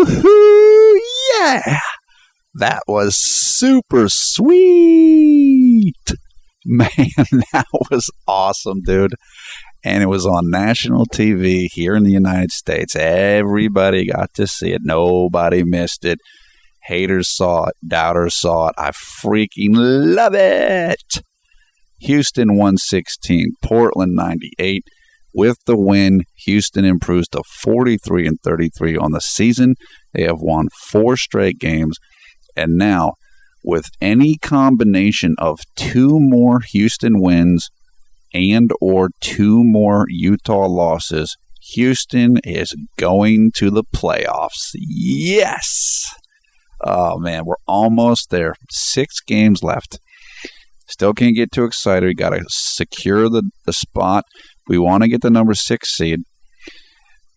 Woohoo! Yeah! That was super sweet. Man, that was awesome, dude. And it was on national TV here in the United States. Everybody got to see it. Nobody missed it. Haters saw it. Doubters saw it. I freaking love it. Houston 116, Portland 98. With the win, Houston improves to 43-33 on the season. They have won 4 straight games. And now, with any combination of 2 more Houston wins and or 2 more Utah losses, Houston is going to the playoffs. Yes! Oh, man, we're almost there. 6 games left. Still can't get too excited. We got to secure the spot. We want to get the number 6 seed,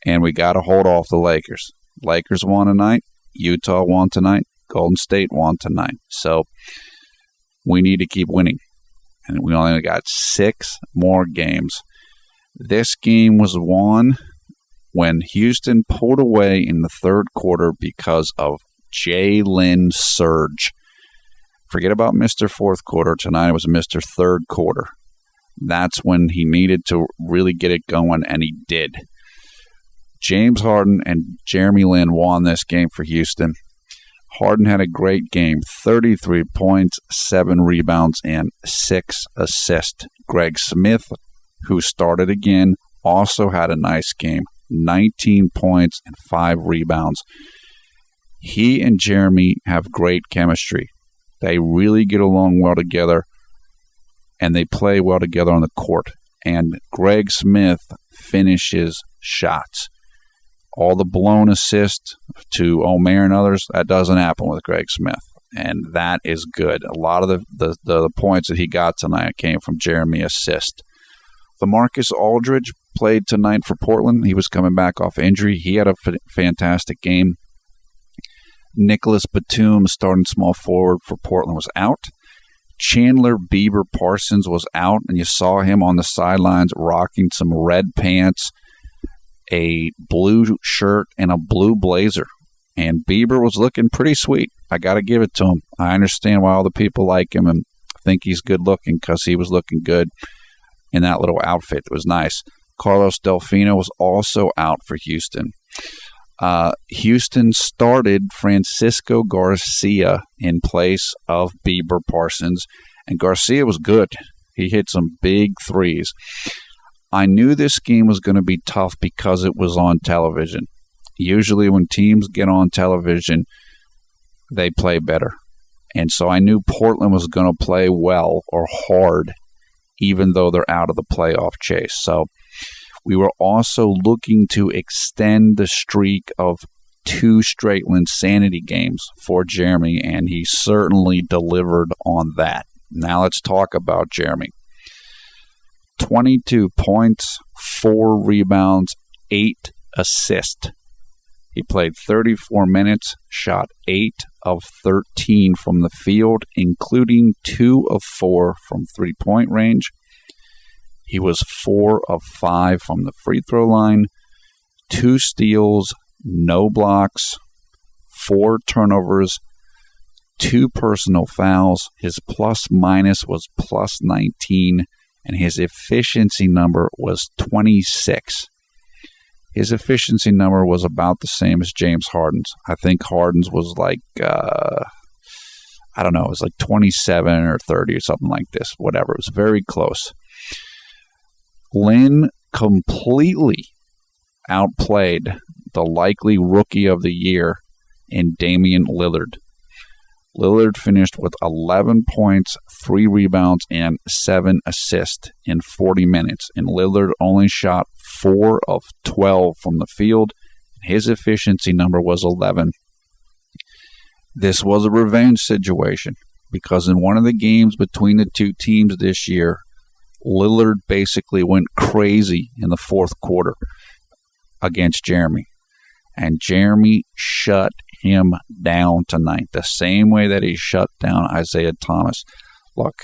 and we got to hold off the Lakers. Lakers won tonight. Utah won tonight. Golden State won tonight. So we need to keep winning, and we only got 6 more games. This game was won when Houston pulled away in the third quarter because of J-Lin surge. Forget about Mr. Fourth Quarter. Tonight it was Mr. Third Quarter. That's when he needed to really get it going, and he did. James Harden and J-Lin won this game for Houston. Harden had a great game, 33 points, 7 rebounds, and 6 assists. Greg Smith, who started again, also had a nice game, 19 points and 5 rebounds. He and Jeremy have great chemistry. They really get along well together, and they play well together on the court. And Greg Smith finishes shots. All the blown assists to Omer and others, that doesn't happen with Greg Smith. And that is good. A lot of the points that he got tonight came from Jeremy assist. LaMarcus Aldridge played tonight for Portland. He was coming back off injury. He had a fantastic game. Nicholas Batum, starting small forward for Portland, was out. Chandler Bieber Parsons was out, and you saw him on the sidelines rocking some red pants, a blue shirt, and a blue blazer. And Bieber was looking pretty sweet. I got to give it to him. I understand why all the people like him and think he's good looking, because he was looking good in that little outfit. It was nice. Carlos Delfino was also out for Houston. Houston started Francisco Garcia in place of Bieber Parsons, and Garcia was good. He hit some big threes. I knew this game was going to be tough because it was on television. Usually when teams get on television, they play better. And so I knew Portland was going to play well or hard, even though they're out of the playoff chase. So we were also looking to extend the streak of 2 straight Linsanity games for Jeremy, and he certainly delivered on that. Now let's talk about Jeremy. 22 points, 4 rebounds, 8 assists. He played 34 minutes, shot 8 of 13 from the field, including 2 of 4 from three-point range. He was 4 of 5 from the free throw line, 2 steals, no blocks, 4 turnovers, 2 personal fouls. His plus-minus was plus 19, and his efficiency number was 26. His efficiency number was about the same as James Harden's. I think Harden's was like, I don't know, it was like 27 or 30 or something like this, whatever. It was very close. Lin completely outplayed the likely rookie of the year in Damian Lillard. Lillard finished with 11 points, 3 rebounds, and 7 assists in 40 minutes. And Lillard only shot 4 of 12 from the field. His efficiency number was 11. This was a revenge situation because in one of the games between the two teams this year, Lillard basically went crazy in the fourth quarter against Jeremy. And Jeremy shut him down tonight, the same way that he shut down Isaiah Thomas. Look,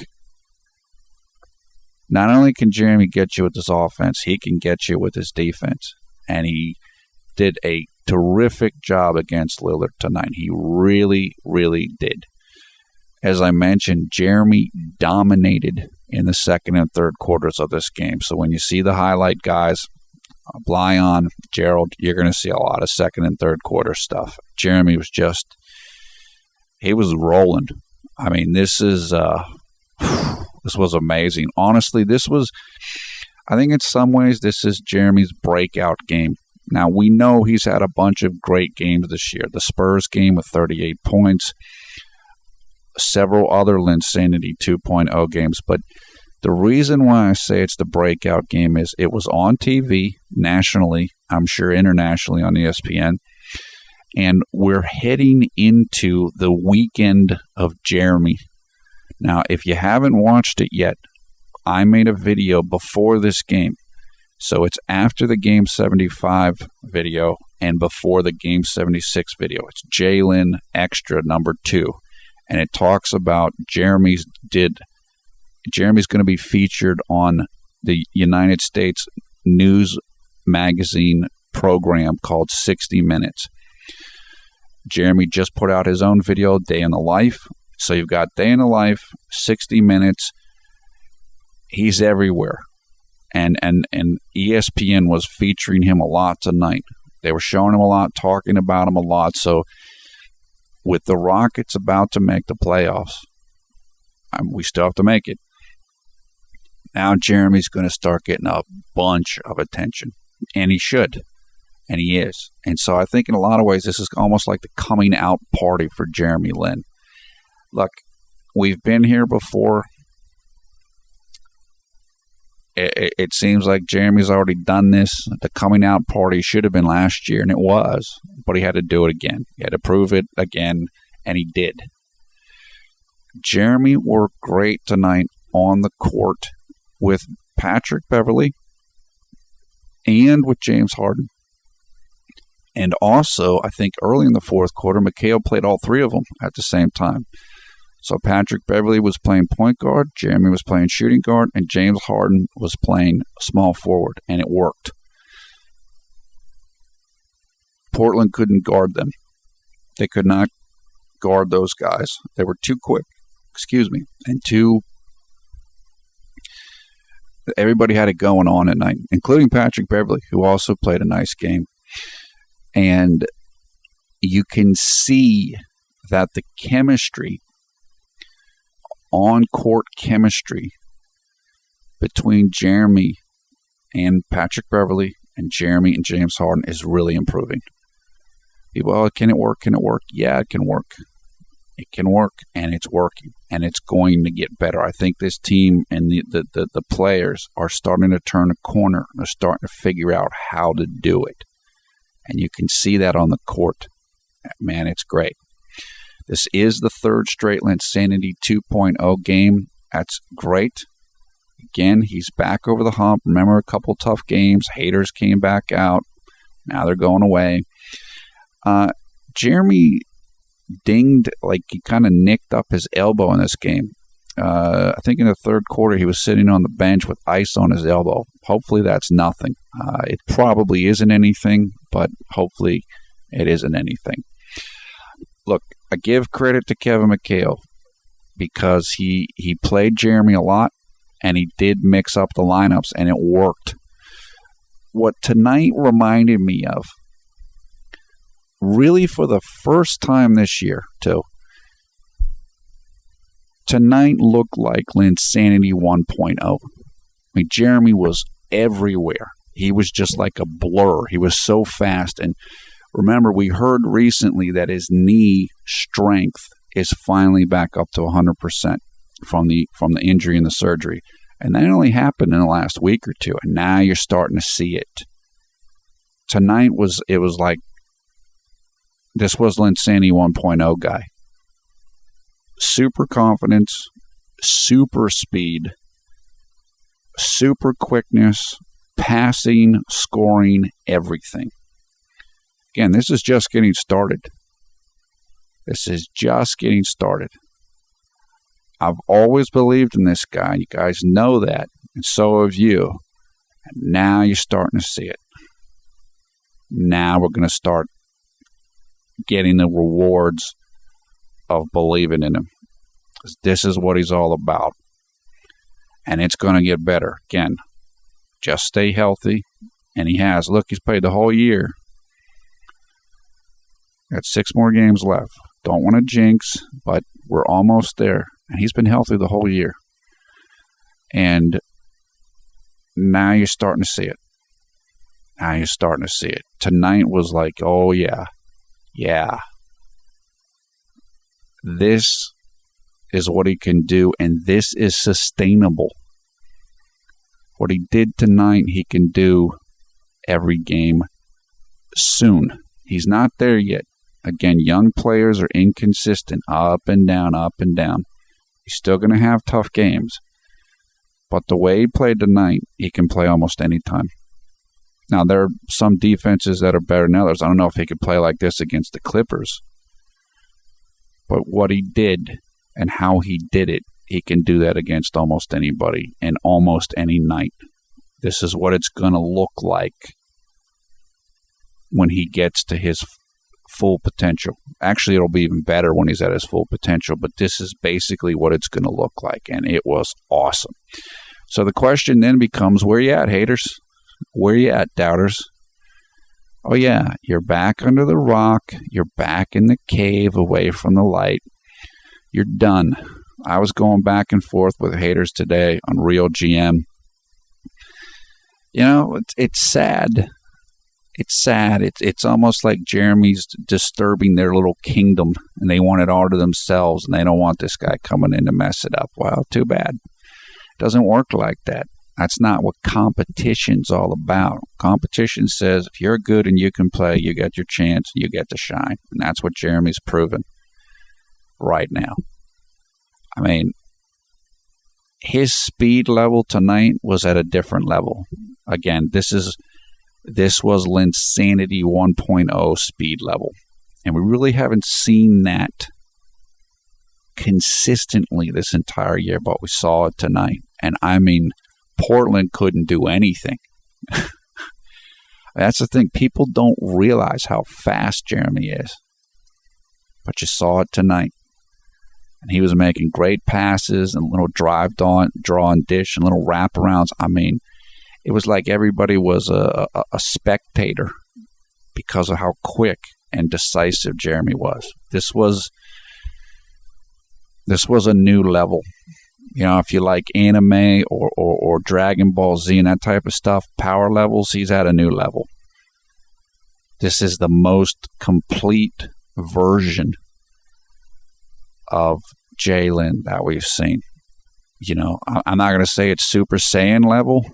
not only can Jeremy get you with his offense, he can get you with his defense. And he did a terrific job against Lillard tonight. He really, really did. As I mentioned, Jeremy dominated in the second and third quarters of this game. So when you see the highlight guys, Blyon, Gerald, you're going to see a lot of second and third quarter stuff. Jeremy was he was rolling. I mean, this was amazing. Honestly, I think in some ways this is Jeremy's breakout game. Now, we know he's had a bunch of great games this year. The Spurs game with 38 points, several other Linsanity 2.0 games. But the reason why I say it's the breakout game is it was on TV nationally, I'm sure internationally on ESPN, and we're heading into the weekend of Jeremy. Now, if you haven't watched it yet, I made a video before this game. So it's after the Game 75 video and before the Game 76 video. It's J-Lin Extra number 2. And it talks about Jeremy's going to be featured on the United States news magazine program called 60 Minutes. Jeremy just put out his own video, Day in the Life. So you've got Day in the Life, 60 Minutes. He's everywhere. And ESPN was featuring him a lot tonight. They were showing him a lot, talking about him a lot. So with the Rockets about to make the playoffs, we still have to make it. Now Jeremy's going to start getting a bunch of attention. And he should. And he is. And so I think in a lot of ways this is almost like the coming out party for Jeremy Lin. Look, we've been here before. It seems like Jeremy's already done this. The coming out party should have been last year, and it was. But he had to do it again. He had to prove it again, and he did. Jeremy worked great tonight on the court with Patrick Beverley and with James Harden. And also, I think early in the fourth quarter, Mikal played all three of them at the same time. So Patrick Beverley was playing point guard, Jeremy was playing shooting guard, and James Harden was playing small forward, and it worked. Portland couldn't guard them. They could not guard those guys. They were too quick, and everybody had it going on at night, including Patrick Beverley, who also played a nice game. And you can see that the chemistry, on-court chemistry between Jeremy and Patrick Beverley and Jeremy and James Harden is really improving. Well, can it work? Can it work? Yeah, it can work. It can work, and it's working, and it's going to get better. I think this team and the players are starting to turn a corner. They're starting to figure out how to do it. And you can see that on the court. Man, it's great. This is the third straight Linsanity 2.0 game. That's great. Again, he's back over the hump. Remember a couple tough games. Haters came back out. Now they're going away. Jeremy dinged, like he kind of nicked up his elbow in this game. I think in the third quarter he was sitting on the bench with ice on his elbow. Hopefully that's nothing. It probably isn't anything, but hopefully it isn't anything. Look, I give credit to Kevin McHale because he played Jeremy a lot and he did mix up the lineups and it worked. What tonight reminded me of, really for the first time this year too, tonight looked like Linsanity 1.0. I mean, Jeremy was everywhere. He was just like a blur. He was so fast. And remember, we heard recently that his knee strength is finally back up to 100% from the injury and the surgery. And that only happened in the last week or two. And now you're starting to see it. Tonight it was like, this was Linsanity 1.0 guy. Super confidence, super speed, super quickness, passing, scoring, everything. Again, this is just getting started. This is just getting started. I've always believed in this guy. You guys know that, and so have you. And now you're starting to see it. Now we're going to start getting the rewards of believing in him. This is what he's all about. And it's going to get better. Again, just stay healthy. And he has. Look, he's played the whole year. Got 6 more games left. Don't want to jinx, but we're almost there. And he's been healthy the whole year. And now you're starting to see it. Now you're starting to see it. Tonight was like, oh, yeah. Yeah. This is what he can do, and this is sustainable. What he did tonight, he can do every game soon. He's not there yet. Again, young players are inconsistent, up and down, up and down. He's still going to have tough games. But the way he played tonight, he can play almost any time. Now, there are some defenses that are better than others. I don't know if he could play like this against the Clippers. But what he did and how he did it, he can do that against almost anybody and almost any night. This is what it's going to look like when he gets to his full potential. Actually, it'll be even better when he's at his full potential, but this is basically what it's going to look like, and it was awesome. So the question then becomes, where you at, haters? Where you at, doubters? Oh, yeah, you're back under the rock. You're back in the cave away from the light. You're done. I was going back and forth with haters today on Real GM. You know, it's sad. It's sad. It's almost like Jeremy's disturbing their little kingdom, and they want it all to themselves, and they don't want this guy coming in to mess it up. Well, too bad. It doesn't work like that. That's not what competition's all about. Competition says if you're good and you can play, you get your chance, you get to shine. And that's what Jeremy's proven right now. I mean, his speed level tonight was at a different level. Again, this was Linsanity 1.0 speed level. And we really haven't seen that consistently this entire year, but we saw it tonight. And I mean, Portland couldn't do anything. That's the thing. People don't realize how fast Jeremy is. But you saw it tonight. And he was making great passes and little draw and dish and little wraparounds. I mean, it was like everybody was a spectator because of how quick and decisive Jeremy was. This was a new level. You know, if you like anime or Dragon Ball Z and that type of stuff, power levels, he's at a new level. This is the most complete version of J-Lin that we've seen. You know, I'm not going to say it's Super Saiyan level.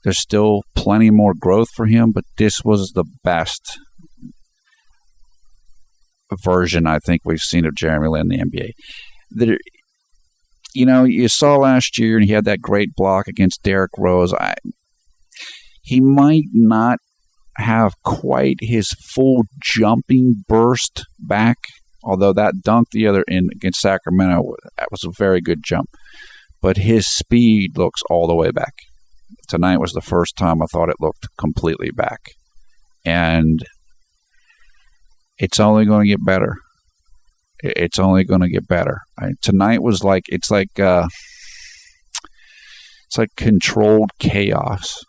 There's still plenty more growth for him, but this was the best version I think we've seen of Jeremy Lin in the NBA. You know, you saw last year, and he had that great block against Derrick Rose. He might not have quite his full jumping burst back, although that dunk the other end against Sacramento, that was a very good jump. But his speed looks all the way back. Tonight was the first time I thought it looked completely back. And it's only going to get better. It's only going to get better. Tonight was like, it's like controlled chaos.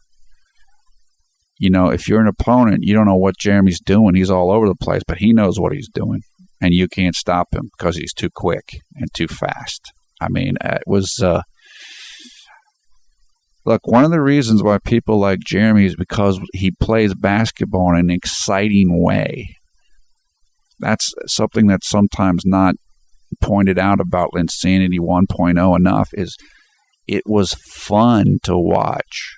You know, if you're an opponent, you don't know what Jeremy's doing. He's all over the place, but he knows what he's doing. And you can't stop him because he's too quick and too fast. I mean, it was... Look, one of the reasons why people like Jeremy is because he plays basketball in an exciting way. That's something that's sometimes not pointed out about Linsanity 1.0 enough, is it was fun to watch.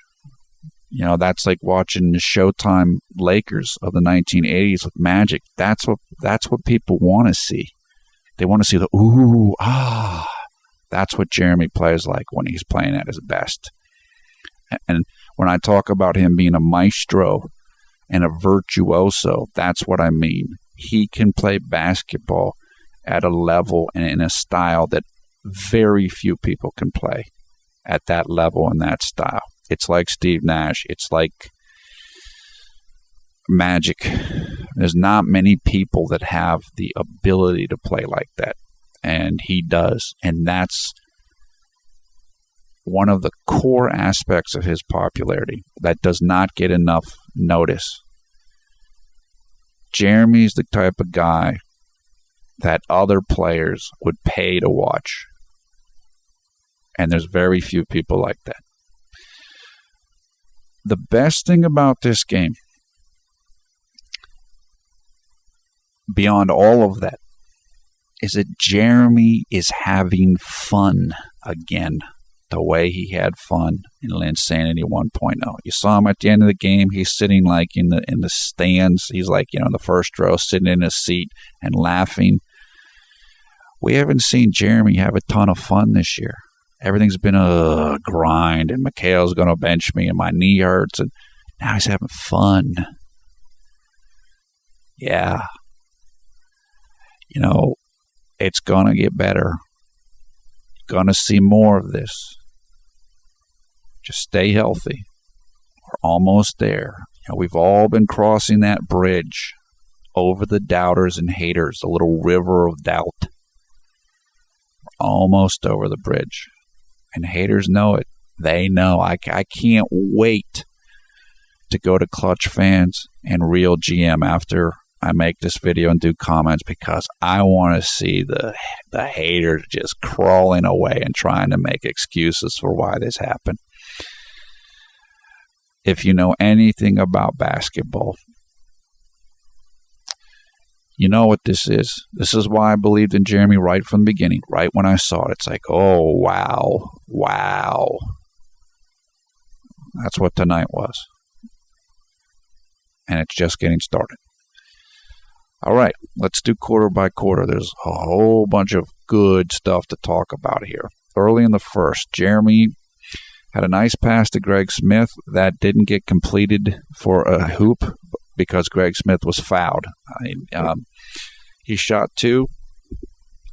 You know, that's like watching the Showtime Lakers of the 1980s with Magic. That's what people want to see. They want to see the ooh, ah. That's what Jeremy plays like when he's playing at his best. And when I talk about him being a maestro and a virtuoso, that's what I mean. He can play basketball at a level and in a style that very few people can play at that level and that style. It's like Steve Nash. It's like Magic. There's not many people that have the ability to play like that, and he does. And that's one of the core aspects of his popularity that does not get enough notice. Jeremy's the type of guy that other players would pay to watch. And there's very few people like that. The best thing about this game, beyond all of that, is that Jeremy is having fun again, the way he had fun in Linsanity 1.0. You saw him at the end of the game. He's sitting like in the stands. He's like, in the first row, sitting in his seat and laughing. We haven't seen Jeremy have a ton of fun this year. Everything's been a grind, and Mikhail's going to bench me, and my knee hurts, and now he's having fun. Yeah. It's going to get better. Going to see more of this. Just stay healthy. We're almost there. We've all been crossing that bridge over the doubters and haters, the little river of doubt. We're almost over the bridge. And haters know it. They know. I can't wait to go to Clutch Fans and Real GM after I make this video and do comments, because I want to see the haters just crawling away and trying to make excuses for why this happened. If you know anything about basketball, you know what this is. This is why I believed in Jeremy right from the beginning, right when I saw it. It's like, oh, wow. That's what tonight was. And it's just getting started. All right, let's do quarter by quarter. There's a whole bunch of good stuff to talk about here. Early in the first, Jeremy had a nice pass to Greg Smith that didn't get completed for a hoop because Greg Smith was fouled. He shot two,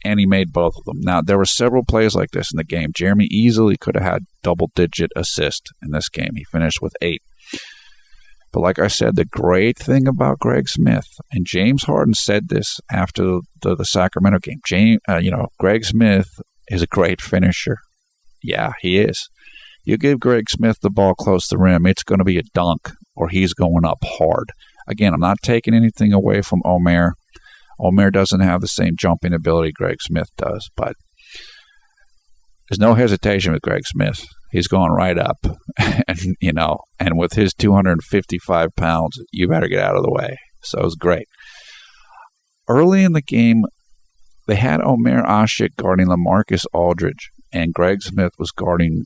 and he made both of them. Now, there were several plays like this in the game. Jeremy easily could have had double-digit assist in this game. He finished with 8. But like I said, the great thing about Greg Smith, and James Harden said this after the Sacramento game, Greg Smith is a great finisher. Yeah, he is. You give Greg Smith the ball close to the rim, it's going to be a dunk, or he's going up hard. Again, I'm not taking anything away from Omer. Omer doesn't have the same jumping ability Greg Smith does, but there's no hesitation with Greg Smith. He's going right up, and with his 255 pounds, you better get out of the way. So it was great. Early in the game, they had Omer Asik guarding LaMarcus Aldridge, and Greg Smith was guarding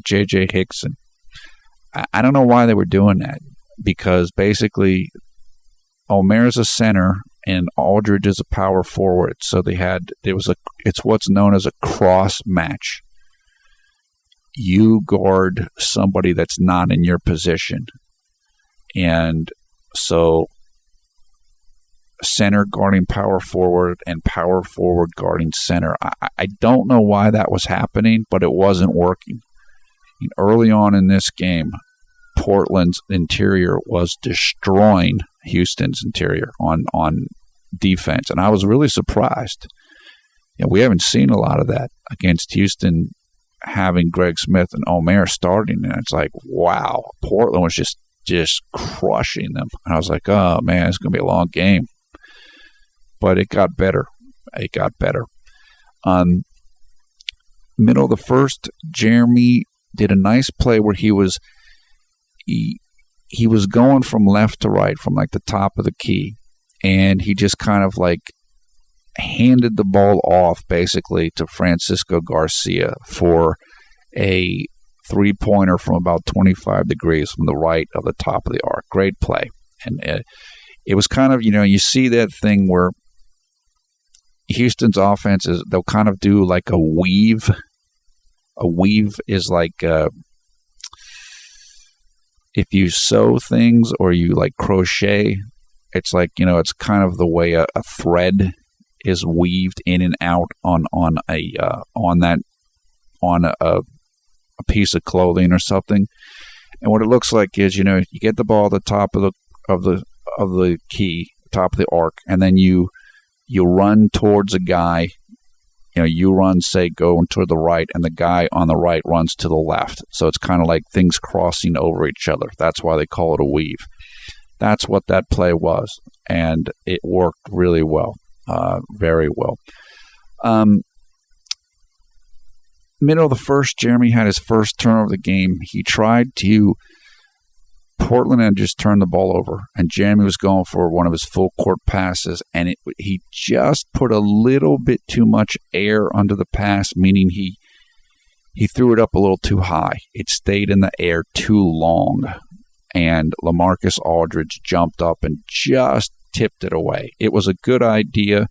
J.J. Hickson. I don't know why they were doing that, because basically Omer's a center and Aldridge is a power forward. So it's what's known as a cross match. You guard somebody that's not in your position. And so center guarding power forward and power forward guarding center. I don't know why that was happening, but it wasn't working. Early on in this game, Portland's interior was destroying Houston's interior on defense, and I was really surprised. We haven't seen a lot of that against Houston, having Greg Smith and Omer starting, and it's like, wow, Portland was just crushing them. And I was like, oh man, it's going to be a long game. But it got better. Middle of the first, Jeremy did a nice play where he was going from left to right, from like the top of the key, and he just kind of like handed the ball off basically to Francisco Garcia for a three-pointer from about 25 degrees from the right of the top of the arc. Great play. And it was kind of, you see that thing where Houston's offense is, they'll kind of do like a weave. A weave is like if you sew things or you like crochet, it's like, it's kind of the way a thread is weaved in and out on a piece of clothing or something. And what it looks like is, you get the ball at the top of the key, top of the arc, and then you run towards a guy. You run, say, going toward the right, and the guy on the right runs to the left. So it's kind of like things crossing over each other. That's why they call it a weave. That's what that play was, and it worked really well, very well. Middle of the first, Jeremy had his first turnover of the game. He tried to Portland had just turned the ball over, and Jeremy was going for one of his full court passes, and he just put a little bit too much air under the pass, meaning he threw it up a little too high. It stayed in the air too long, and LaMarcus Aldridge jumped up and just tipped it away. It was a good idea.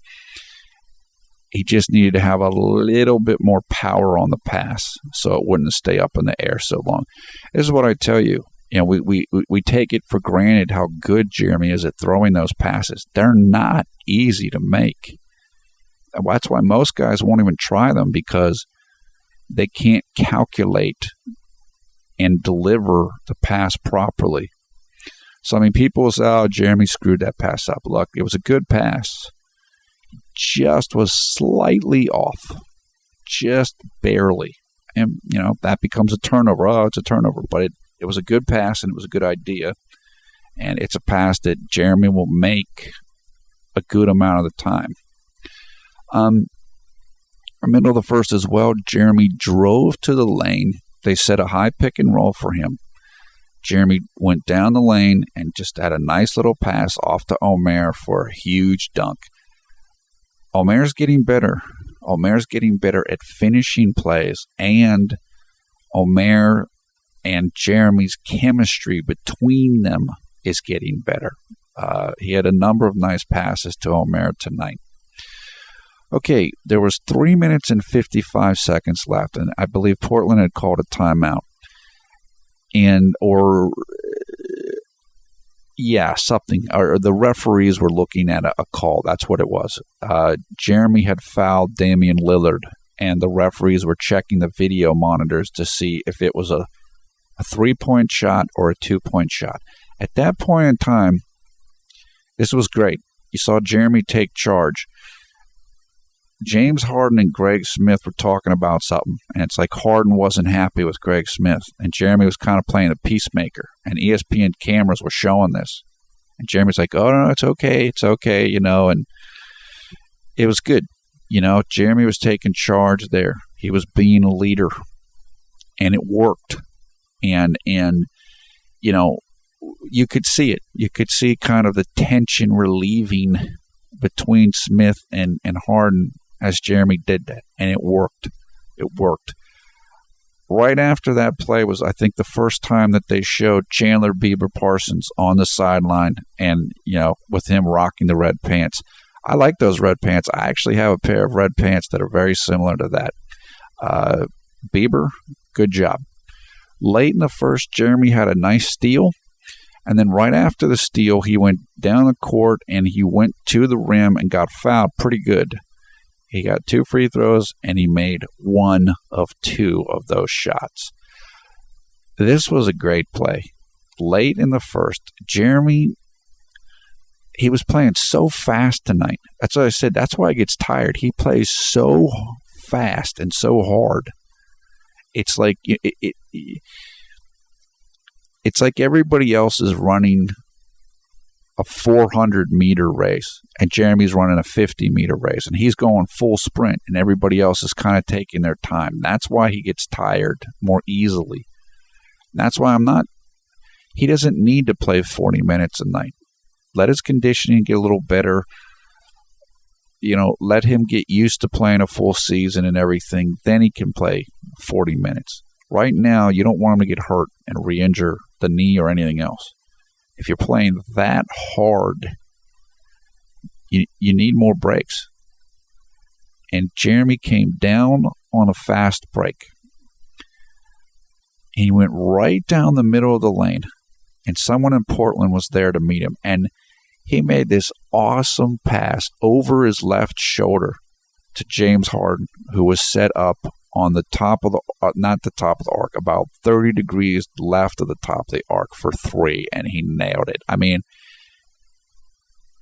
He just needed to have a little bit more power on the pass so it wouldn't stay up in the air so long. This is what I tell you. We take it for granted how good Jeremy is at throwing those passes. They're not easy to make. That's why most guys won't even try them, because they can't calculate and deliver the pass properly. So, people will say, oh, Jeremy screwed that pass up. Look, it was a good pass. Just was slightly off. Just barely. And, that becomes a turnover. Oh, it's a turnover. But it was a good pass, and it was a good idea. And it's a pass that Jeremy will make a good amount of the time. Middle of the first as well, Jeremy drove to the lane. They set a high pick and roll for him. Jeremy went down the lane and just had a nice little pass off to Omer for a huge dunk. Omer's getting better. Omer's getting better at finishing plays, and Omer and Jeremy's chemistry between them is getting better. He had a number of nice passes to Omer tonight. Okay, there was 3 minutes and 55 seconds left, and I believe Portland had called a timeout. Something. Or the referees were looking at a call. That's what it was. Jeremy had fouled Damian Lillard, and the referees were checking the video monitors to see if it was a 3-point shot or a 2-point shot. At that point in time, this was great. You saw Jeremy take charge. James Harden and Greg Smith were talking about something, and it's like Harden wasn't happy with Greg Smith, and Jeremy was kind of playing a peacemaker, and ESPN cameras were showing this. And Jeremy's like, oh, no, it's okay, and it was good. Jeremy was taking charge there. He was being a leader, and it worked. And you could see it. You could see kind of the tension relieving between Smith and Harden as Jeremy did that, and it worked. It worked. Right after that play was, I think, the first time that they showed Chandler Bieber Parsons on the sideline and, with him rocking the red pants. I like those red pants. I actually have a pair of red pants that are very similar to that. Bieber, good job. Late in the first, Jeremy had a nice steal. And then right after the steal, he went down the court and he went to the rim and got fouled pretty good. He got 2 free throws and he made 1 of 2 of those shots. This was a great play. Late in the first, Jeremy, he was playing so fast tonight. That's what I said. That's why he gets tired. He plays so fast and so hard. It's like it's like everybody else is running a 400-meter race, and Jeremy's running a 50-meter race, and he's going full sprint, and everybody else is kind of taking their time. That's why he gets tired more easily. That's why he doesn't need to play 40 minutes a night. Let his conditioning get a little better. Let him get used to playing a full season and everything. Then he can play 40 minutes. Right now, you don't want him to get hurt and re-injure the knee or anything else. If you're playing that hard, you need more breaks. And Jeremy came down on a fast break. He went right down the middle of the lane, and someone in Portland was there to meet him. And he made this awesome pass over his left shoulder to James Harden, who was set up on the top of the, not the top of the arc, about 30 degrees left of the top of the arc for 3, and he nailed it. I mean,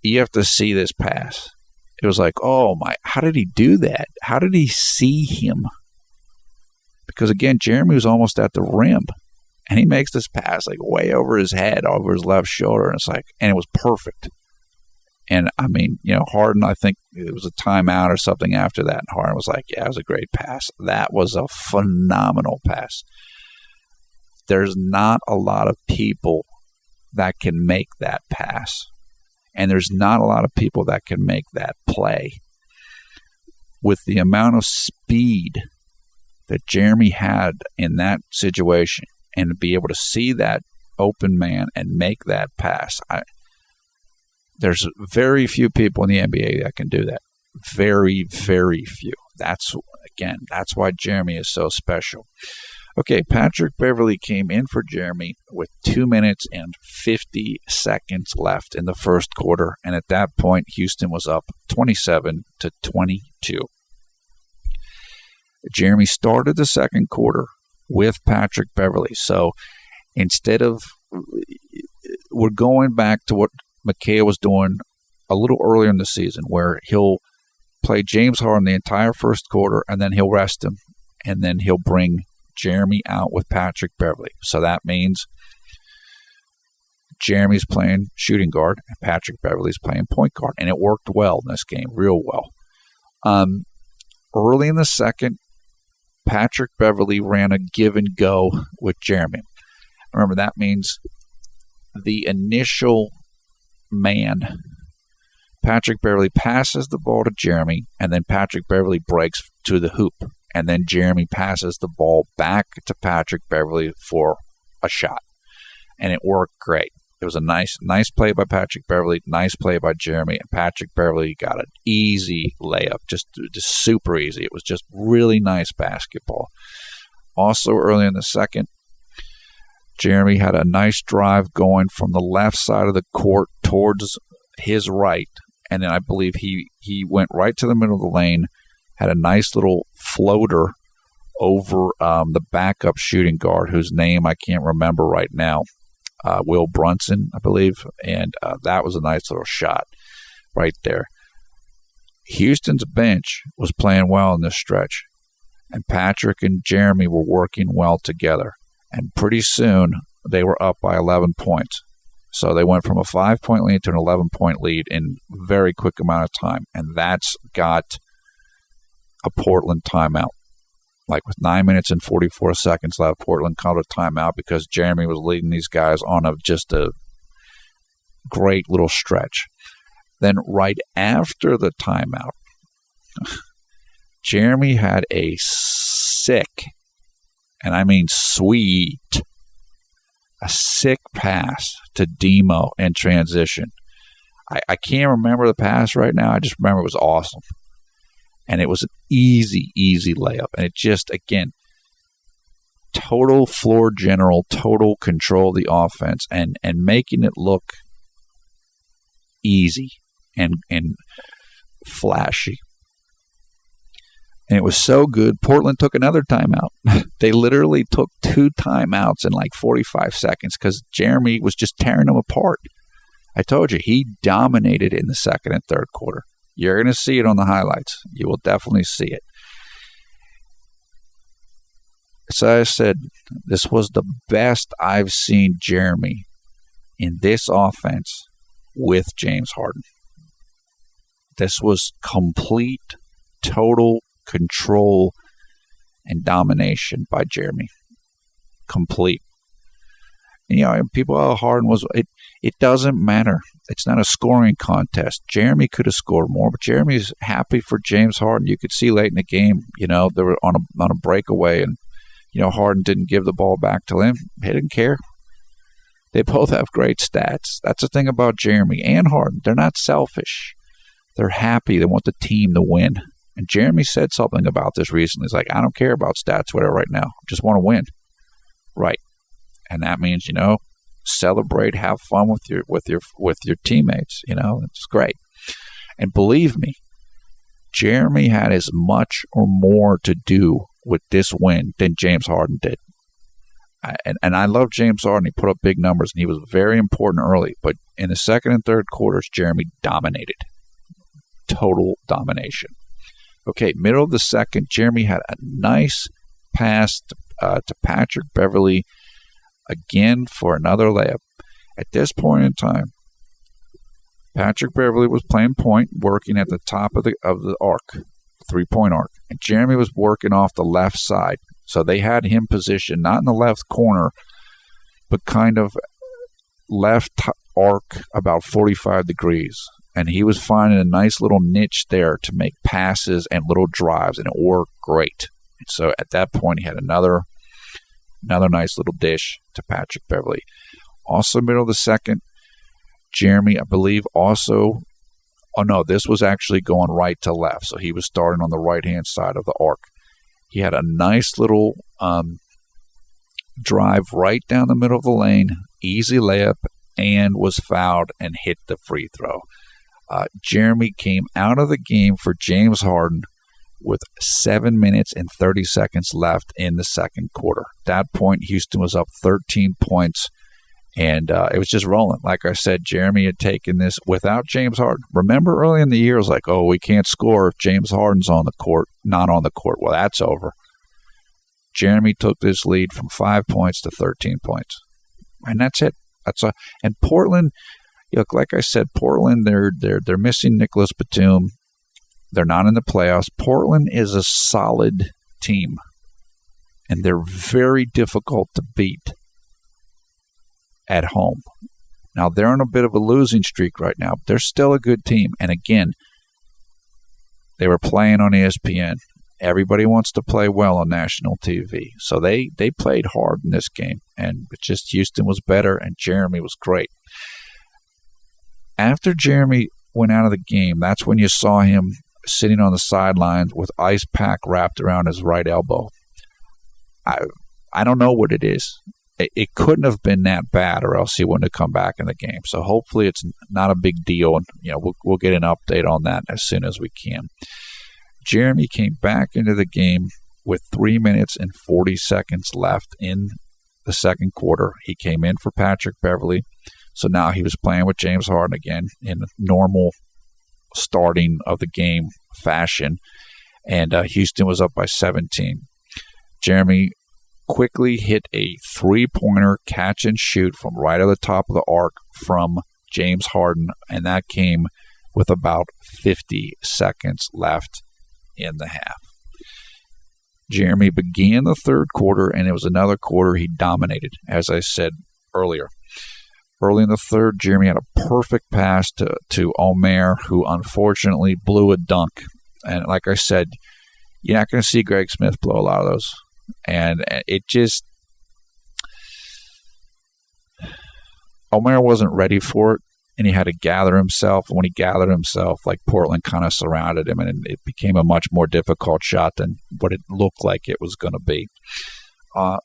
you have to see this pass. It was like, oh my, how did he do that? How did he see him? Because again, Jeremy was almost at the rim, and he makes this pass like way over his head, over his left shoulder, and it's like, and it was perfect. And I mean, Harden, I think it was a timeout or something after that, and Harden was like, yeah, it was a great pass. That was a phenomenal pass. There's not a lot of people that can make that pass. And there's not a lot of people that can make that play. With the amount of speed that Jeremy had in that situation, and to be able to see that open man and make that pass, there's very few people in the NBA that can do that. Very, very few. That's why Jeremy is so special. Okay, Patrick Beverley came in for Jeremy with 2 minutes and 50 seconds left in the first quarter, and at that point, Houston was up 27-22. Jeremy started the second quarter with Patrick Beverley, so instead of, we're going back to what McHale was doing a little earlier in the season, where he'll play James Harden the entire first quarter, and then he'll rest him, and then he'll bring Jeremy out with Patrick Beverley. So that means Jeremy's playing shooting guard and Patrick Beverley's playing point guard. And it worked well in this game, real well. Early in the second, Patrick Beverley ran a give and go with Jeremy. Remember, that means the initial man, Patrick Beverley, passes the ball to Jeremy, and then Patrick Beverley breaks to the hoop. And then Jeremy passes the ball back to Patrick Beverley for a shot. And it worked great. It was a nice play by Patrick Beverley, nice play by Jeremy, and Patrick Beverley got an easy layup, just super easy. It was just really nice basketball. Also, early in the second, Jeremy had a nice drive going from the left side of the court towards his right, and then I believe he went right to the middle of the lane, had a nice little floater over the backup shooting guard, whose name I can't remember right now, Will Brunson, I believe, and that was a nice little shot right there. Houston's bench was playing well in this stretch, and Patrick and Jeremy were working well together, and pretty soon they were up by 11 points. So they went from a 5-point lead to an 11-point lead in a very quick amount of time, and that's got a Portland timeout. Like with 9 minutes and 44 seconds left, Portland called a timeout because Jeremy was leading these guys on just a great little stretch. Then right after the timeout, Jeremy had a sick, and I mean sweet, a sick pass to Demo in transition. I can't remember the pass right now. I just remember it was awesome. And it was an easy layup. And it just, again, total floor general, total control of the offense, and making it look easy and flashy. And it was so good, Portland took another timeout. They literally took 2 timeouts in like 45 seconds because Jeremy was just tearing them apart. I told you, he dominated in the second and third quarter. You're going to see it on the highlights. You will definitely see it. So I said, this was the best I've seen Jeremy in this offense with James Harden. This was complete, total control and domination by Jeremy. Complete. And, people, Harden was, it doesn't matter. It's not a scoring contest. Jeremy could have scored more, but Jeremy's happy for James Harden. You could see late in the game, they were on a breakaway, and, Harden didn't give the ball back to him. He didn't care. They both have great stats. That's the thing about Jeremy and Harden. They're not selfish. They're happy. They want the team to win. And Jeremy said something about this recently. He's like, I don't care about stats, whatever, right now. I just want to win. Right. And that means, celebrate, have fun with your teammates. It's great. And believe me, Jeremy had as much or more to do with this win than James Harden did. And I love James Harden. He put up big numbers, and he was very important early. But in the second and third quarters, Jeremy dominated. Total domination. Okay, middle of the second, Jeremy had a nice pass to Patrick Beverley again for another layup. At this point in time, Patrick Beverley was playing point, working at the top of the arc, 3-point arc, and Jeremy was working off the left side. So they had him positioned not in the left corner, but kind of left arc about 45 degrees. And he was finding a nice little niche there to make passes and little drives, and it worked great. And so at that point, he had another nice little dish to Patrick Beverley. Also, middle of the second, Jeremy, I believe, also. Oh no, this was actually going right to left, so he was starting on the right-hand side of the arc. He had a nice little drive right down the middle of the lane, easy layup, and was fouled and hit the free throw. Jeremy came out of the game for James Harden with 7 minutes and 30 seconds left in the second quarter. At that point, Houston was up 13 points, and it was just rolling. Like I said, Jeremy had taken this without James Harden. Remember early in the year, it was like, oh, we can't score if James Harden's on the court, not on the court. Well, that's over. Jeremy took this lead from 5 points to 13 points. And that's it. And Portland, look, like I said, Portland, they're missing Nicholas Batum. They're not in the playoffs. Portland is a solid team, and they're very difficult to beat at home. Now, they're on a bit of a losing streak right now, but they're still a good team. And again, they were playing on ESPN. Everybody wants to play well on national TV. So they played hard in this game, and just Houston was better, and Jeremy was great. After Jeremy went out of the game, that's when you saw him sitting on the sidelines with ice pack wrapped around his right elbow. I don't know what it is. It couldn't have been that bad, or else he wouldn't have come back in the game. So hopefully it's not a big deal, and we'll get an update on that as soon as we can. Jeremy came back into the game with 3 minutes and 40 seconds left in the second quarter. He came in for Patrick Beverley. So now he was playing with James Harden again in normal starting of the game fashion. And Houston was up by 17. Jeremy quickly hit a three-pointer catch and shoot from right at the top of the arc from James Harden, and that came with about 50 seconds left in the half. Jeremy began the third quarter, and it was another quarter he dominated, as I said earlier. Early in the third, Jeremy had a perfect pass to Omer, who unfortunately blew a dunk. And like I said, you're not going to see Greg Smith blow a lot of those. And it just... Omer wasn't ready for it, and he had to gather himself. And when he gathered himself, like Portland kind of surrounded him, and it became a much more difficult shot than what it looked like it was going to be.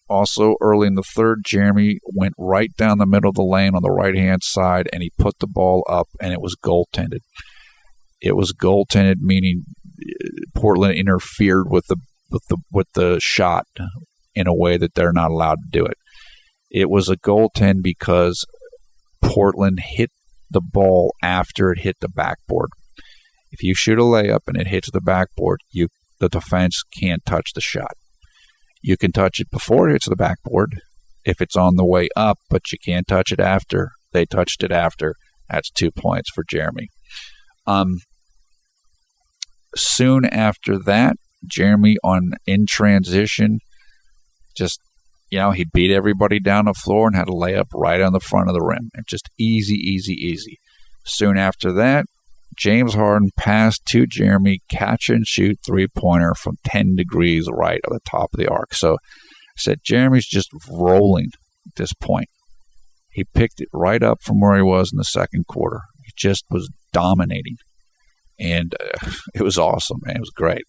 Also, early in the third, Jeremy went right down the middle of the lane on the right-hand side, and he put the ball up, and it was goaltended. It was goaltended, meaning Portland interfered with the shot in a way that they're not allowed to do it. It was a goaltend because Portland hit the ball after it hit the backboard. If you shoot a layup and it hits the backboard, the defense can't touch the shot. You can touch it before it hits the backboard if it's on the way up, but you can't touch it after. They touched it after. That's 2 points for Jeremy. Soon after that, Jeremy in transition, just, he beat everybody down the floor and had a layup right on the front of the rim. And just easy, easy, easy. Soon after that, James Harden passed to Jeremy, catch and shoot three-pointer from 10 degrees right at the top of the arc. So I said, Jeremy's just rolling at this point. He picked it right up from where he was in the second quarter. He just was dominating. And it was awesome, man. It was great.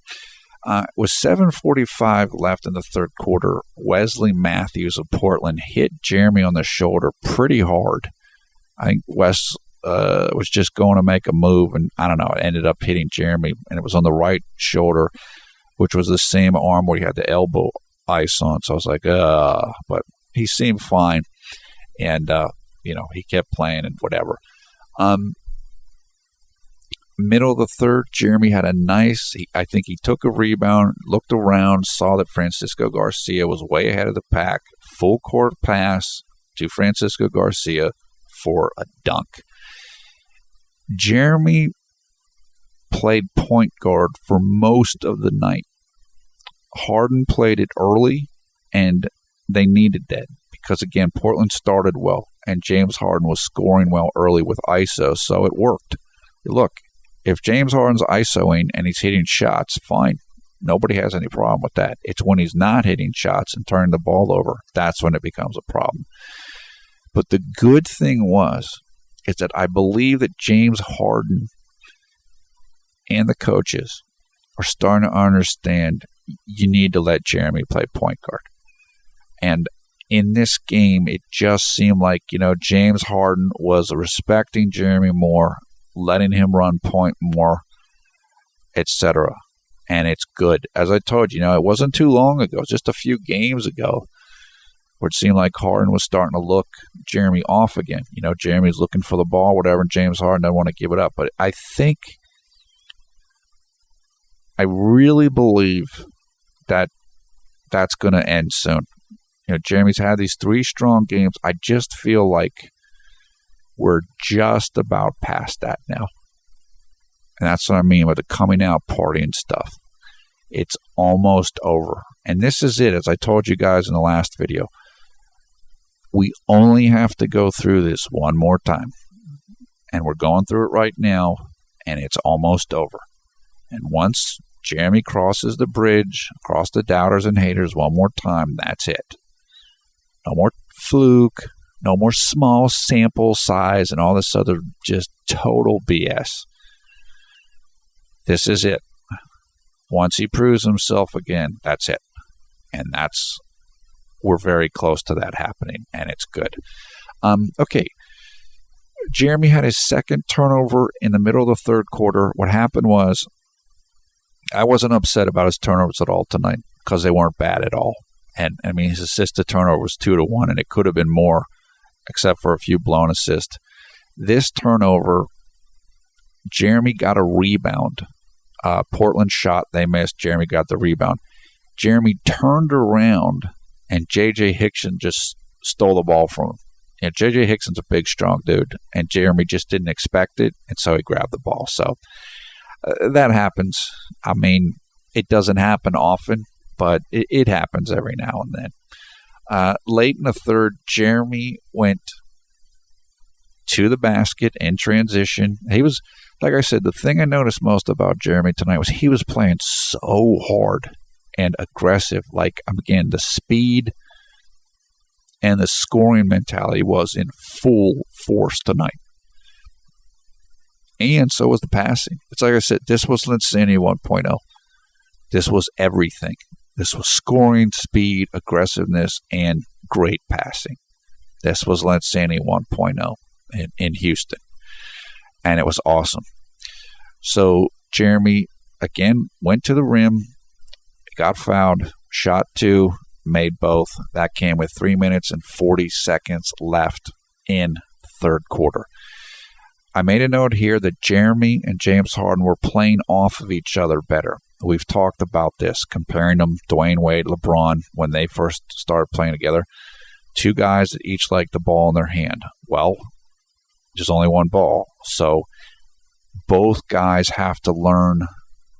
With 7:45 left in the third quarter, Wesley Matthews of Portland hit Jeremy on the shoulder pretty hard. I think Wes was just going to make a move, and I don't know, it ended up hitting Jeremy, and it was on the right shoulder which was the same arm where he had the elbow ice on. So I was like, but he seemed fine. And, he kept playing and whatever. Middle of the third, Jeremy had I think he took a rebound, looked around, saw that Francisco Garcia was way ahead of the pack, full court pass to Francisco Garcia for a dunk. Jeremy played point guard for most of the night. Harden played it early, and they needed that because, again, Portland started well, and James Harden was scoring well early with ISO, so it worked. Look, if James Harden's ISOing and he's hitting shots, fine. Nobody has any problem with that. It's when he's not hitting shots and turning the ball over, that's when it becomes a problem. But the good thing is that I believe that James Harden and the coaches are starting to understand you need to let Jeremy play point guard. And in this game, it just seemed like, James Harden was respecting Jeremy more, letting him run point more, etc. And it's good. As I told you, it wasn't too long ago, just a few games ago, where it seemed like Harden was starting to look Jeremy off again. Jeremy's looking for the ball, whatever, and James Harden doesn't want to give it up. But I really believe that that's going to end soon. Jeremy's had these 3 strong games. I just feel like we're just about past that now. And that's what I mean with the coming out party and stuff. It's almost over. And this is it, as I told you guys in the last video. We only have to go through this one more time. And we're going through it right now, and it's almost over. And once Jeremy crosses the bridge, across the doubters and haters one more time, that's it. No more fluke, no more small sample size and all this other just total BS. This is it. Once he proves himself again, that's it. And we're very close to that happening, and it's good. Okay. Jeremy had his second turnover in the middle of the third quarter. What happened was, I wasn't upset about his turnovers at all tonight because they weren't bad at all. And, his assist to turnover was 2-1, and it could have been more, except for a few blown assists. This turnover, Jeremy got a rebound. Portland shot, they missed. Jeremy got the rebound. Jeremy turned around, and J.J. Hickson just stole the ball from him. J.J. Hickson's a big, strong dude, and Jeremy just didn't expect it, and so he grabbed the ball. So that happens. It doesn't happen often, but it happens every now and then. Late in the third, Jeremy went to the basket in transition. He was, like I said, the thing I noticed most about Jeremy tonight was he was playing so hard and aggressive. Again, the speed and the scoring mentality was in full force tonight. And so was the passing. It's like I said, this was Linsanity 1.0. This was everything. This was scoring, speed, aggressiveness, and great passing. This was Linsanity 1.0 in Houston. And it was awesome. So Jeremy, again, went to the rim, got fouled, shot 2, made both. That came with 3 minutes and 40 seconds left in the third quarter. I made a note here that Jeremy and James Harden were playing off of each other better. We've talked about this, comparing them, Dwayne Wade, LeBron, when they first started playing together. 2 guys that each like the ball in their hand. Well, there's only one ball. So both guys have to learn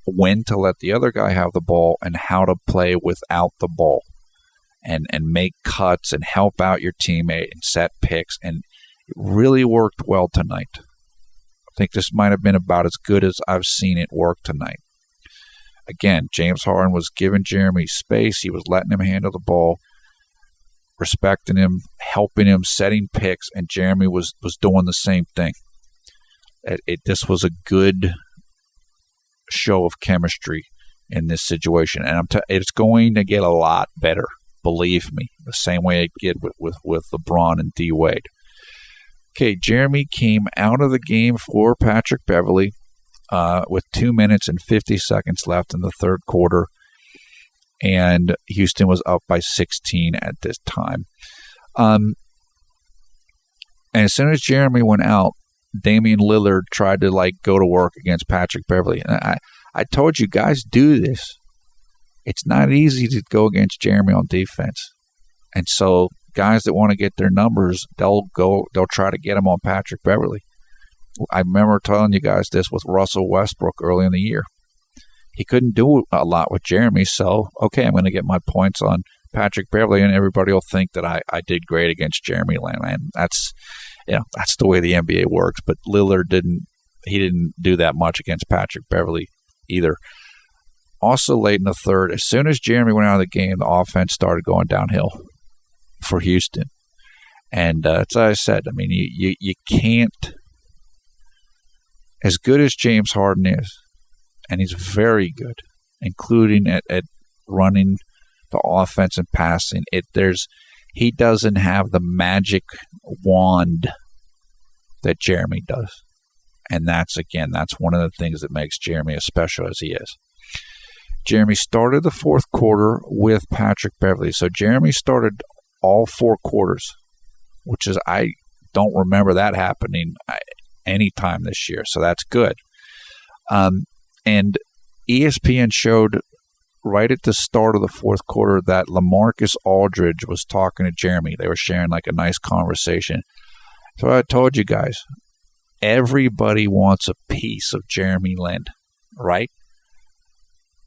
when to let the other guy have the ball and how to play without the ball and make cuts and help out your teammate and set picks. And it really worked well tonight. I think this might have been about as good as I've seen it work tonight. Again, James Harden was giving Jeremy space. He was letting him handle the ball, respecting him, helping him, setting picks, and Jeremy was doing the same thing. This was a good show of chemistry in this situation, and it's going to get a lot better, believe me, the same way it did with LeBron and D. Wade. Okay, Jeremy came out of the game for Patrick Beverley with 2 minutes and 50 seconds left in the third quarter. and Houston was up by 16 at this time. And as soon as Jeremy went out, Damian Lillard tried to go to work against Patrick Beverley. And I told you guys, do this. It's not easy to go against Jeremy on defense. And so guys that want to get their numbers, they'll try to get him on Patrick Beverley. I remember telling you guys this with Russell Westbrook early in the year. He couldn't do a lot with Jeremy, so, okay, I'm going to get my points on Patrick Beverley, and everybody will think that I did great against Jeremy Lin. And that's the way the NBA works. But Lillard didn't do that much against Patrick Beverley either. Also late in the third, as soon as Jeremy went out of the game, the offense started going downhill for Houston. And as I said, I mean, you can't, as good as James Harden is, and he's very good, including at running the offense and passing, he doesn't have the magic wand that Jeremy does. And that's one of the things that makes Jeremy as special as he is. Jeremy started the fourth quarter with Patrick Beverley. So Jeremy started all four quarters, which is, I don't remember that happening any time this year. So that's good. And ESPN showed right at the start of the fourth quarter that LaMarcus Aldridge was talking to Jeremy. They were sharing a nice conversation. So I told you guys, everybody wants a piece of Jeremy Lin, right?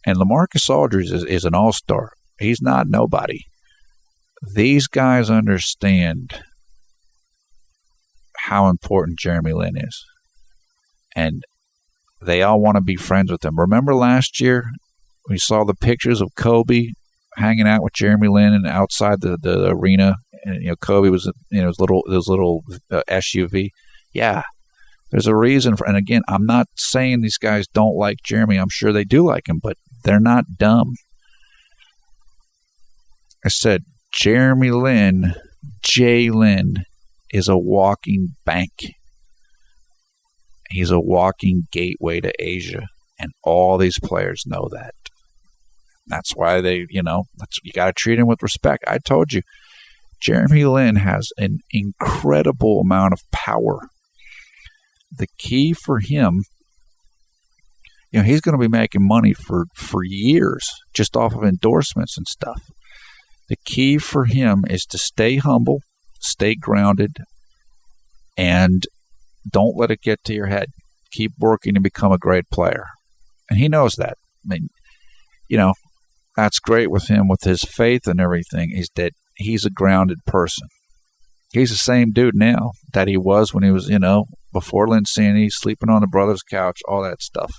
And LaMarcus Aldridge is an all-star. He's not nobody. These guys understand how important Jeremy Lin is. And they all want to be friends with him. Remember last year, we saw the pictures of Kobe hanging out with Jeremy Lin and outside the arena. And, Kobe was in his little SUV. Yeah, there's a reason for, and again, I'm not saying these guys don't like Jeremy. I'm sure they do like him, but they're not dumb. I said, Jeremy Lin, J-Lin, is a walking bank. He's a walking gateway to Asia, and all these players know that. That's why you got to treat him with respect. I told you, Jeremy Lin has an incredible amount of power. The key for him, he's going to be making money for years just off of endorsements and stuff. The key for him is to stay humble, stay grounded, and don't let it get to your head. Keep working to become a great player. And he knows that. I mean, that's great with him, with his faith and everything, is that he's a grounded person. He's the same dude now that he was when he was, before Linsanity, sleeping on the brother's couch, all that stuff.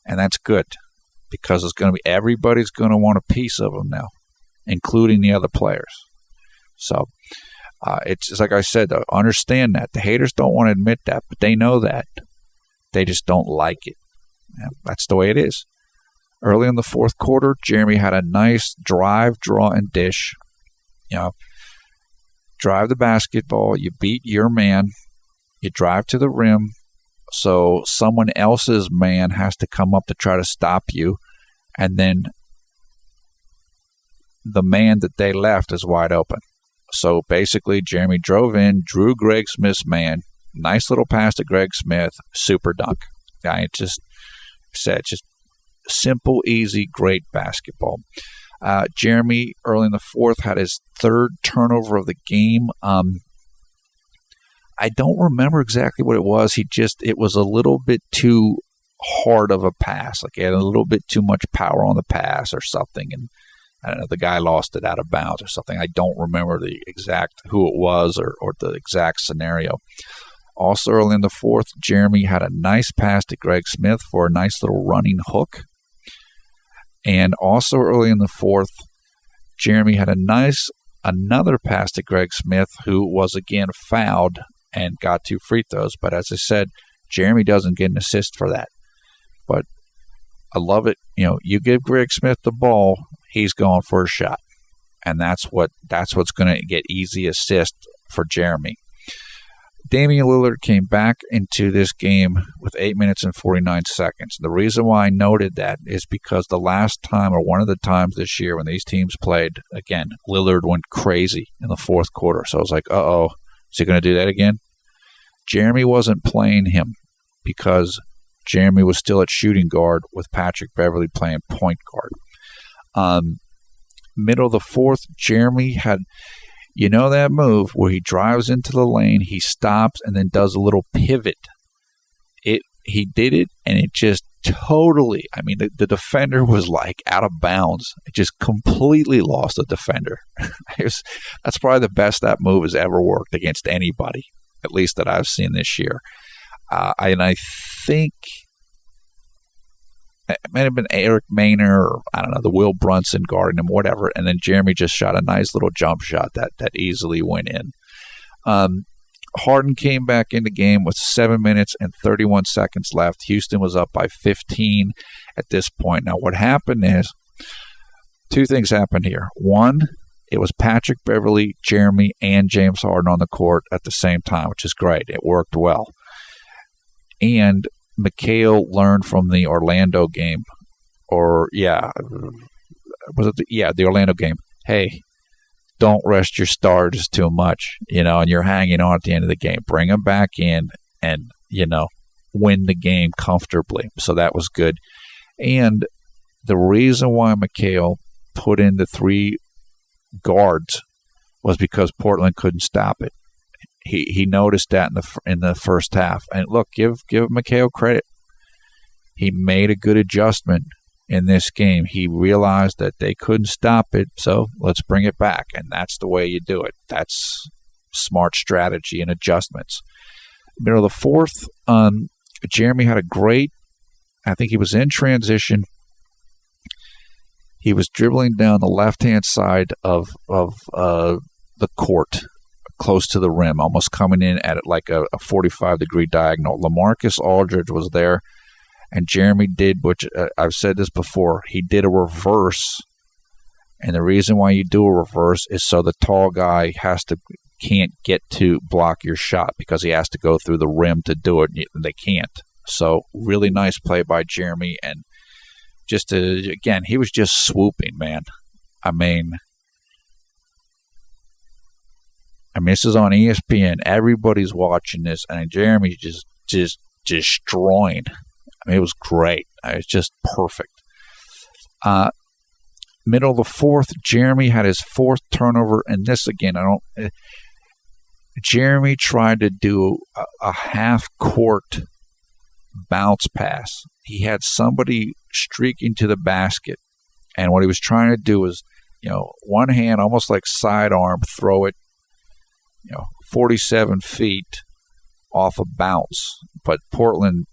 And that's good, because everybody's going to want a piece of him now, including the other players. So it's like I said, though, understand that. The haters don't want to admit that, but they know that. They just don't like it. That's the way it is. Early in the fourth quarter, Jeremy had a nice drive, draw, and dish. Drive the basketball, you beat your man, you drive to the rim, so someone else's man has to come up to try to stop you, and then the man that they left is wide open. So basically, Jeremy drove in, drew Greg Smith's man, nice little pass to Greg Smith, super dunk. I just simple, easy, great basketball. Jeremy, early in the fourth, had his third turnover of the game. I don't remember exactly what it was. It was a little bit too hard of a pass. He had a little bit too much power on the pass or something. And I don't know, the guy lost it out of bounds or something. I don't remember the exact who it was or the exact scenario. Also early in the fourth, Jeremy had a nice pass to Greg Smith for a nice little running hook. And also early in the fourth, Jeremy had another pass to Greg Smith, who was again fouled and got 2 free throws. But as I said, Jeremy doesn't get an assist for that. But I love it. You give Greg Smith the ball, he's going for a shot. And that's what's going to get easy assist for Jeremy. Damian Lillard came back into this game with 8 minutes and 49 seconds. The reason why I noted that is because the last time, or one of the times this year when these teams played, again, Lillard went crazy in the fourth quarter. So I was like, uh-oh, is he going to do that again? Jeremy wasn't playing him because Jeremy was still at shooting guard with Patrick Beverley playing point guard. Middle of the fourth, Jeremy had... You know that move where he drives into the lane, he stops, and then does a little pivot. He did it, and it just totally, I mean, the defender was like out of bounds. It just completely lost the defender. That's probably the best that move has ever worked against anybody, at least that I've seen this year. And I think it might have been Eric Maynor, or I don't know, the Will Brunson guarding him, whatever. And then Jeremy just shot a nice little jump shot that easily went in. Harden came back in the game with 7 minutes and 31 seconds left. Houston was up by 15 at this point. Now, what happened is two things happened here. One, it was Patrick Beverley, Jeremy, and James Harden on the court at the same time, which is great. It worked well. And McHale learned from the Orlando game, the Orlando game. Hey, don't rest your stars too much, and you're hanging on at the end of the game. Bring them back in and, win the game comfortably. So that was good. And the reason why McHale put in the three guards was because Portland couldn't stop it. He noticed that in the first half. And look, give McHale credit. He made a good adjustment in this game. He realized that they couldn't stop it, so let's bring it back. And that's the way you do it. That's smart strategy and adjustments. Middle of the fourth, Jeremy had a great, I think he was in transition. He was dribbling down the left-hand side of the court, close to the rim, almost coming in at it like a 45-degree diagonal. LaMarcus Aldridge was there, and Jeremy did, which I've said this before, he did a reverse. And the reason why you do a reverse is so the tall guy can't get to block your shot because he has to go through the rim to do it. They can't. So really nice play by Jeremy. And again, he was just swooping, man. I mean, this is on ESPN. Everybody's watching this, and Jeremy's just destroying. I mean, it was great. It's just perfect. Middle of the fourth, Jeremy had his fourth turnover, and this again, Jeremy tried to do a half-court bounce pass. He had somebody streaking to the basket, and what he was trying to do was, one hand, almost like sidearm, throw it, 47 feet off a bounce. But Portland,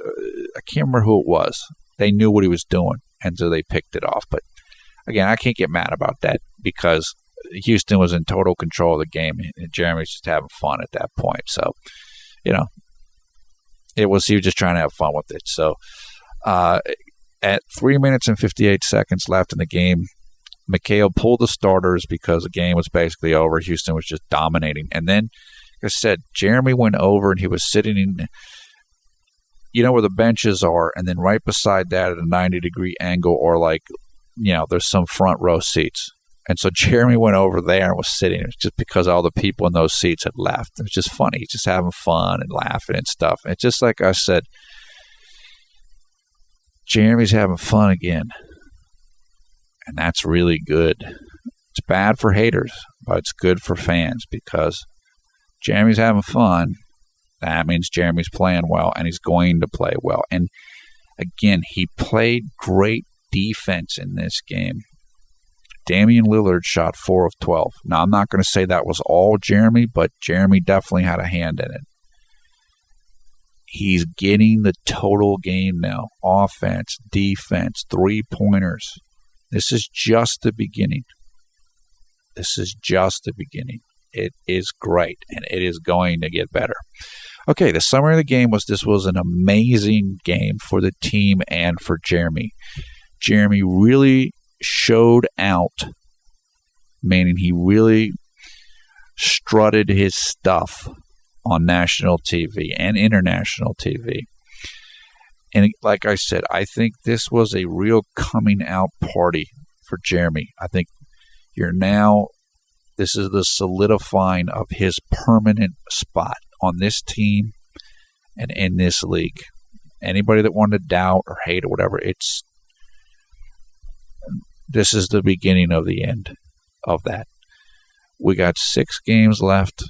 I can't remember who it was. They knew what he was doing, and so they picked it off. But again, I can't get mad about that because Houston was in total control of the game, and Jeremy's just having fun at that point. So, he was just trying to have fun with it. So, at 3 minutes and 58 seconds left in the game, McHale pulled the starters because the game was basically over. Houston was just dominating. And then, like I said, Jeremy went over and he was sitting in, where the benches are, and then right beside that at a 90-degree angle, or there's some front row seats. And so Jeremy went over there and was sitting. It was just because all the people in those seats had left. It was just funny. He's just having fun and laughing and stuff. And it's just like I said, Jeremy's having fun again. And that's really good. It's bad for haters, but it's good for fans because Jeremy's having fun. That means Jeremy's playing well, and he's going to play well. And again, he played great defense in this game. Damian Lillard shot 4 of 12. Now, I'm not going to say that was all Jeremy, but Jeremy definitely had a hand in it. He's getting the total game now. Offense, defense, three-pointers. This is just the beginning. It is great, and it is going to get better. Okay, the summary of the game was this was an amazing game for the team and for Jeremy. Jeremy really showed out, meaning he really strutted his stuff on national TV and international TV. And like I said, I think this was a real coming out party for Jeremy. I think this is the solidifying of his permanent spot on this team and in this league. Anybody that wanted to doubt or hate or whatever, this is the beginning of the end of that. We got 6 games left.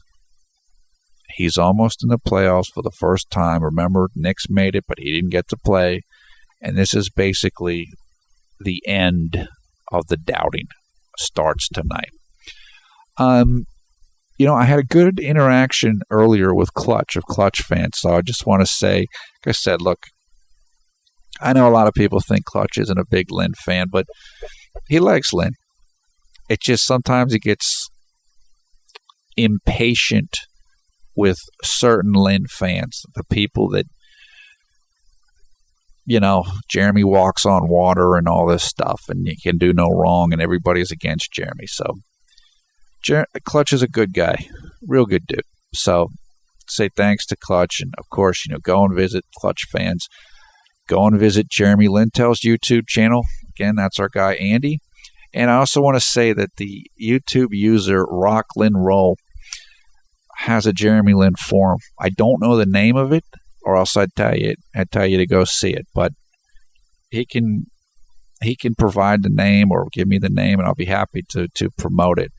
He's almost in the playoffs for the first time. Remember, Knicks made it, but he didn't get to play. And this is basically the end of the doubting. Starts tonight. I had a good interaction earlier with Clutch, of Clutch fans. So I just want to say, like I said, look, I know a lot of people think Clutch isn't a big Lin fan, but he likes Lin. It just sometimes he gets impatient with certain Lin fans, the people that, Jeremy walks on water and all this stuff, and you can do no wrong, and everybody's against Jeremy. So Clutch is a good guy, real good dude. So say thanks to Clutch, and of course, go and visit Clutch fans. Go and visit Jeremy Lintel's YouTube channel. Again, that's our guy Andy. And I also want to say that the YouTube user Rocklin has a Jeremy Lin forum. I don't know the name of it, or else I'd tell you to go see it. But he can provide the name or give me the name, and I'll be happy to promote it.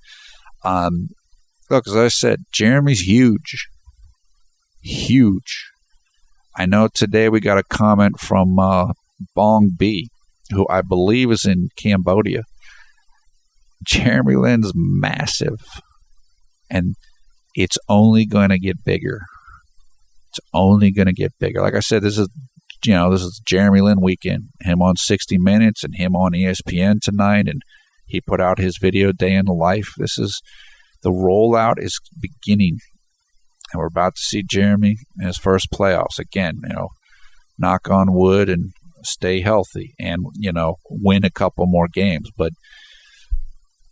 Look, as I said, Jeremy's huge. I know today we got a comment from Bong B, who I believe is in Cambodia. Jeremy Lin's massive, and it's only going to get bigger. Like I said, this is Jeremy Lin weekend. Him on 60 Minutes and him on ESPN tonight, and he put out his video Day in the Life. The rollout is beginning, and we're about to see Jeremy in his first playoffs. Again, knock on wood and stay healthy and, win a couple more games. But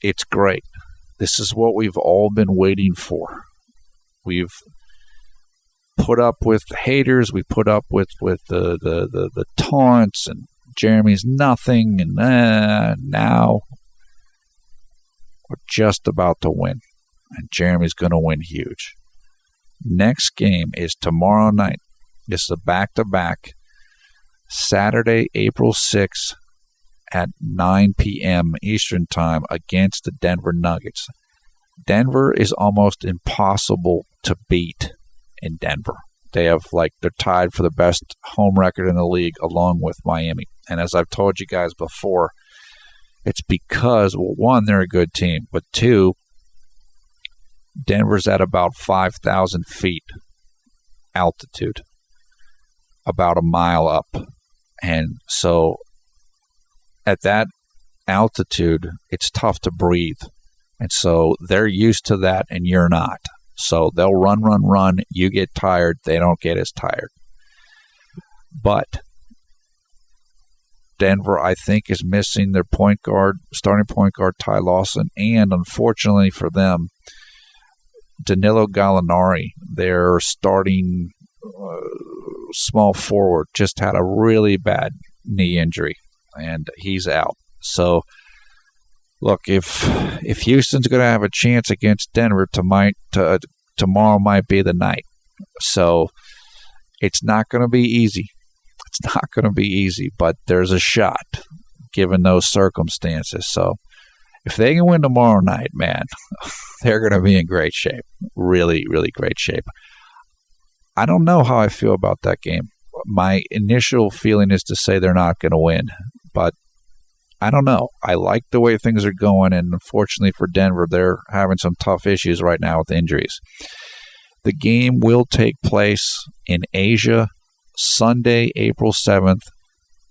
it's great. This is what we've all been waiting for. We've put up with the haters. We put up with the taunts, and Jeremy's nothing. And now we're just about to win. And Jeremy's going to win huge. Next game is tomorrow night. This is a back-to-back. Saturday, April 6th at 9 p.m. Eastern Time against the Denver Nuggets. Denver is almost impossible to beat in Denver. They're tied for the best home record in the league along with Miami. And as I've told you guys before, it's because, well, one, they're a good team, but two, Denver's at about 5,000 feet altitude, about a mile up. And so at that altitude, it's tough to breathe. And so they're used to that and you're not. So they'll run. You get tired. They don't get as tired. But Denver, I think, is missing their starting point guard, Ty Lawson, and unfortunately for them, Danilo Gallinari, their starting small forward, just had a really bad knee injury, and he's out. So, look, if Houston's going to have a chance against Denver, tomorrow might be the night. So, it's not going to be easy. It's not going to be easy, but there's a shot given those circumstances. So, if they can win tomorrow night, man, they're going to be in great shape. Really, really great shape. I don't know how I feel about that game. My initial feeling is to say they're not going to win, but I don't know. I like the way things are going, and unfortunately for Denver, they're having some tough issues right now with injuries. The game will take place in Asia Sunday, April 7th,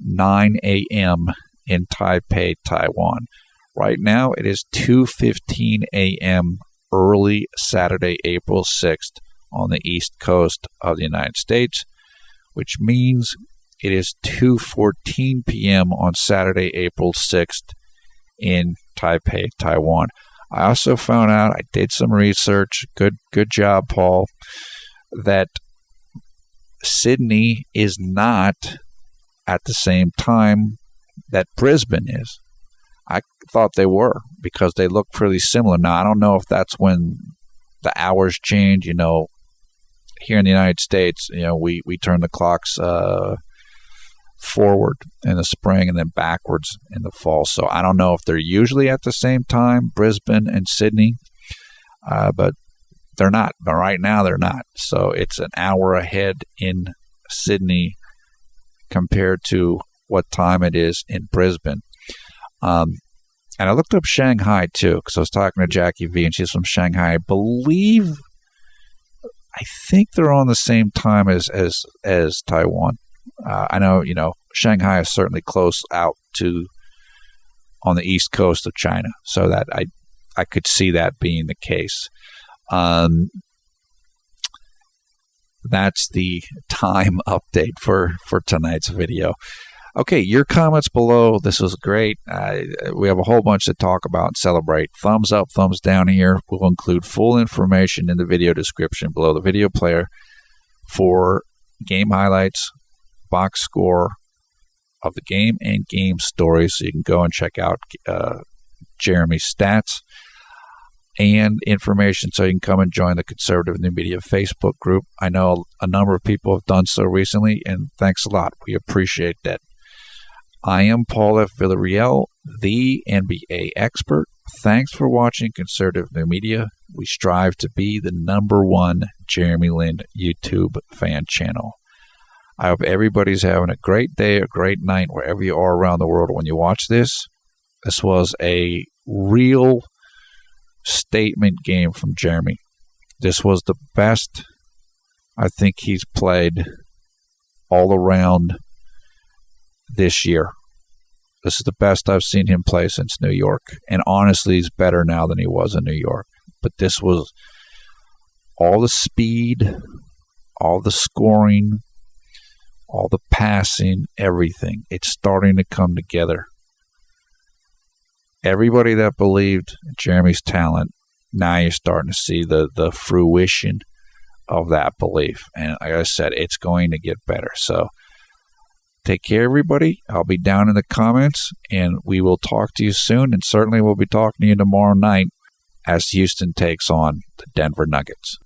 9 a.m. in Taipei, Taiwan. Right now, it is 2:15 a.m. early Saturday, April 6th on the East Coast of the United States, which means it is 2:14 p.m. on Saturday, April 6th in Taipei, Taiwan. I also found out, I did some research, good job, Paul, that Sydney is not at the same time that Brisbane is. I thought they were because they look pretty similar. Now, I don't know if that's when the hours change. You know, here in the United States, you know, we turn the clocks forward in the spring and then backwards in the fall. So I don't know if they're usually at the same time, Brisbane and Sydney, but they're not. But right now they're not. So it's an hour ahead in Sydney compared to what time it is in Brisbane. And I looked up Shanghai too, because I was talking to Jackie V, and she's from Shanghai. I think they're on the same time as Taiwan. I know, you know, Shanghai is certainly close out to on the east coast of China, so that I could see that being the case. That's the time update for tonight's video. Okay, your comments below. This was great. We have a whole bunch to talk about and celebrate. Thumbs up, thumbs down here. We'll include full information in the video description below the video player for game highlights, box score of the game, and game stories. So you can go and check out Jeremy's stats and information, so you can come and join the Conservative New Media Facebook group. I know a number of people have done so recently, and thanks a lot. We appreciate that. I am Paul F. Villarreal, the NBA expert. Thanks for watching Conservative New Media. We strive to be the #1 Jeremy Lin YouTube fan channel. I hope everybody's having a great day, a great night, wherever you are around the world when you watch this. This was a real statement game from Jeremy. This was the best I think he's played all around this year. This is the best I've seen him play since New York. And honestly, he's better now than he was in New York. But this was all the speed, all the scoring, all the passing, everything. It's starting to come together. Everybody that believed Jeremy's talent, now you're starting to see the fruition of that belief. And like I said, it's going to get better. So take care, everybody. I'll be down in the comments, and we will talk to you soon. And certainly we'll be talking to you tomorrow night as Houston takes on the Denver Nuggets.